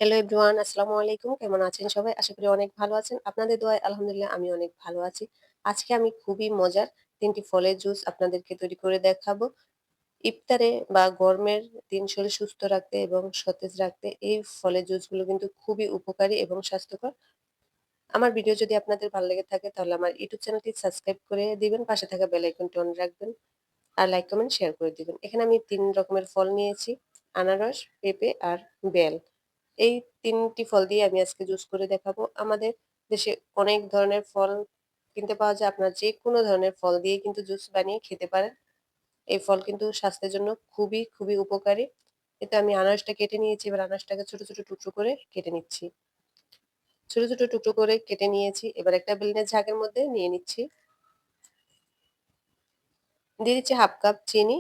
Hello everyone, আসসালামু আলাইকুম। কেমন আছেন সবাই? আশা করি অনেক ভালো আছেন। আপনাদের দোয়ায় আলহামদুলিল্লাহ আমি অনেক ভালো আছি। আজকে আমি খুবই মজার ৩ টি ফলের জুস আপনাদেরকে তৈরি করে দেখাবো। ইফতারে বা গরমের দিন শরীর সুস্থ রাখতে এবং সতেজ রাখতে এই ফলের জুসগুলো কিন্তু খুবই উপকারী এবং স্বাস্থ্যকর। আমার ভিডিও যদি আপনাদের ভালো লেগে থাকে তাহলে আমার ইউটিউব চ্যানেলটি সাবস্ক্রাইব করে দিবেন। পাশে থাকা বেল আইকনটি অন রাখবেন। আর লাইক, কমেন্ট, শেয়ার করে দিবেন। এখানে আমি ৩ রকমের ফল নিয়েছি। আনারস, পেঁপে আর বেল। এই ৩ টি ফল দিয়ে আমি আজকে জুস করে দেখাবো। আমাদের দেশে অনেক ধরনের ফল কিনতে পাওয়া যায়। আপনারা যেকোনো ধরনের ফল দিয়ে কিন্তু জুস বানিয়ে খেতে পারেন। এই ফল কিন্তু স্বাস্থ্যের জন্য খুবই উপকারী। এতে আমি আনারসটা কেটে নিয়েছি। এবার আনারসটাকে ছোট ছোট টুকরো করে কেটে নিচ্ছি। ছোট ছোট টুকরো করে কেটে নিয়েছি। এবার একটা বেলনের ঝাঁকের মধ্যে নিয়ে নিচ্ছি। দিয়ে দিচ্ছি 1/2 কাপ চিনি।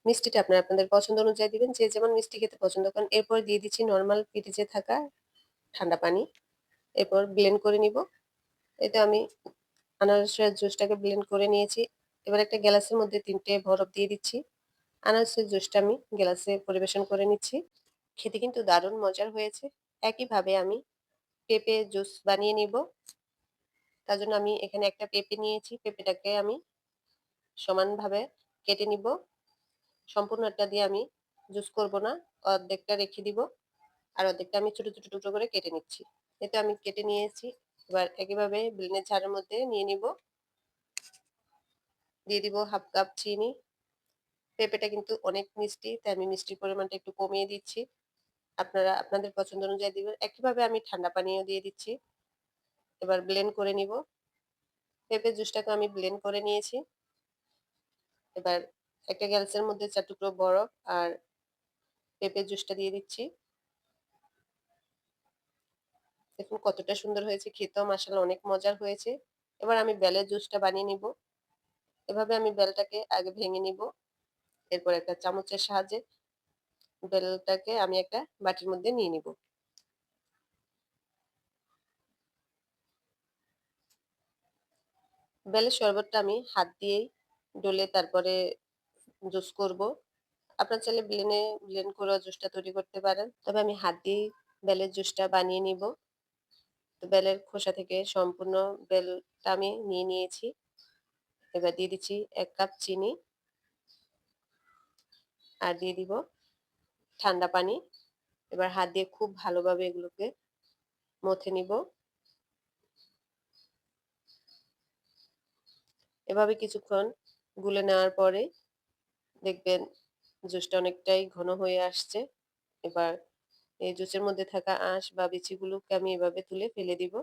মিষ্টিটা আপনারা আপনাদের পছন্দ অনুযায়ী দিবেন। যে যেমন মিষ্টি খেতে পছন্দ করেন। এরপর দিয়ে দিচ্ছি নরমাল ফ্রিজে থাকা ঠান্ডা পানি। এরপর ব্লেন্ড করে নিব। এতে আমি আনারসের জুসটাকে ব্লেন্ড করে নিয়েছি। এবার একটা গ্লাসের মধ্যে ৩ টে বরফ দিয়ে দিচ্ছি। আনারসের জুসটা আমি গ্লাসে পরিবেশন করে নিচ্ছি। খেতে কিন্তু দারুণ মজার হয়েছে। একইভাবে আমি পেঁপে জুস বানিয়ে নিব। তার জন্য আমি এখানে একটা পেঁপে নিয়েছি। পেঁপেটাকে আমি সমানভাবে কেটে নিব। সম্পূর্ণটা দিয়ে আমি জুস করব না। অর্ধেকটা রেখে দিব। আর অর্ধেকটা আমি ছোট ছোট টুকরো করে কেটে নিচ্ছি। এটা আমি কেটে নিয়েছি। এবার একইভাবে ব্লেন্ডের ঝাড়ের মধ্যে নিয়ে নিব। দিয়ে দিব 1/2 কাপ চিনি। পেঁপেটা কিন্তু অনেক মিষ্টি, তাই আমি মিষ্টির পরিমাণটা একটু কমিয়ে দিচ্ছি। আপনারা আপনাদের পছন্দ অনুযায়ী দিবেন। একইভাবে আমি ঠান্ডা পানিও দিয়ে দিচ্ছি। এবার ব্লেন্ড করে নিব। পেঁপের জুসটাকে আমি ব্লেন্ড করে নিয়েছি। এবার একটা গ্লাসের মধ্যে ৪ টুকরো বরফ আর পেঁপের জুসটা দিয়ে দিচ্ছি। দেখুন কতটা সুন্দর হয়েছে। খেতেও মাশাআল্লাহ অনেক মজার হয়েছে। এবার আমি বেলের জুসটা বানিয়ে নিব। এভাবে আমি বেলটাকে আগে ভেঙে নিব। এরপর একটা চামচের সাহায্যে বেলটাকে আমি একটা বাটির মধ্যে নিয়ে নিব। বেলের শরবতটা আমি হাত দিয়েই ডলে তারপরে জুস করব। আপনার চাইলে ব্লেন্ড করেও জুসটা তৈরি করতে পারেন। তবে আমি হাত দিয়েই বেলের জুসটা বানিয়ে নিব। তো বেলের খোসা থেকে সম্পূর্ণ বেলটা আমি নিয়ে নিয়েছি। এবার দিয়ে দিচ্ছি ১ কাপ চিনি আর দিয়ে দিব ঠান্ডা পানি। এবার হাত দিয়ে খুব ভালোভাবে এগুলোকে মথে নিব। এভাবে কিছুক্ষণ গুলে নেওয়ার পরে দেখবেন জুসটা অনেকটাই ঘন হয়ে আসছে। এবার এই জুসের মধ্যে থাকা আঁশ বা বিচিগুলোকে আমি এভাবে তুলে ফেলে দিব।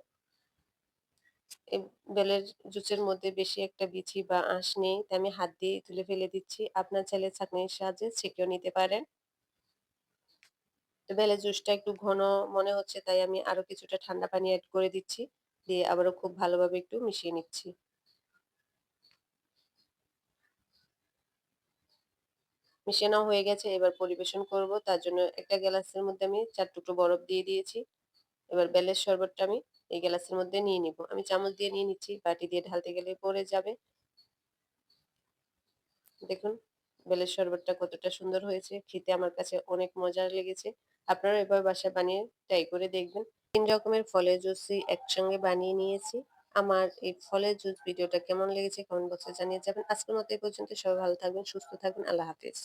এই বেলের জুসের মধ্যে বেশি একটা বিচি বা আঁশ নেই, তাই আমি হাত দিয়েই তুলে ফেলে দিচ্ছি। আপনার চাইলে ছাঁকনির সাহায্যে ছেঁকেও নিতে পারেন। তো বেলের জুসটা একটু ঘন মনে হচ্ছে, তাই আমি আরো কিছুটা ঠান্ডা পানি এড করে দিচ্ছি। দিয়ে আবারও খুব ভালোভাবে একটু মিশিয়ে নিচ্ছি। মিশিয়ে নেওয়া হয়ে গেছে। এবার পরিবেশন করব। তার জন্য একটা গ্লাসের মধ্যে আমি ৪ টুকরো বরফ দিয়ে দিয়েছি। এবার বেলের শরবতটা আমি এই গ্লাসের মধ্যে নিয়ে নিব। আমি চামচ দিয়ে নিয়ে নিচ্ছি। বাটি দিয়ে ঢালতে গেলে পড়ে যাবে। দেখুন বেলের শরবতটা কতটা সুন্দর হয়েছে। খেতে আমার কাছে অনেক মজার লেগেছে। আপনারা এভাবে বাসায় বানিয়ে ট্রাই করে দেখবেন। ৩ রকমের ফলের জুসই একসঙ্গে বানিয়ে নিয়েছি। আমার এই ফলের জুস ভিডিওটা কেমন লেগেছে কমেন্ট বক্সে জানিয়ে যাবেন। আজকের মতো এই পর্যন্ত। সবাই ভালো থাকবেন, সুস্থ থাকবেন। আল্লাহ হাফেজ।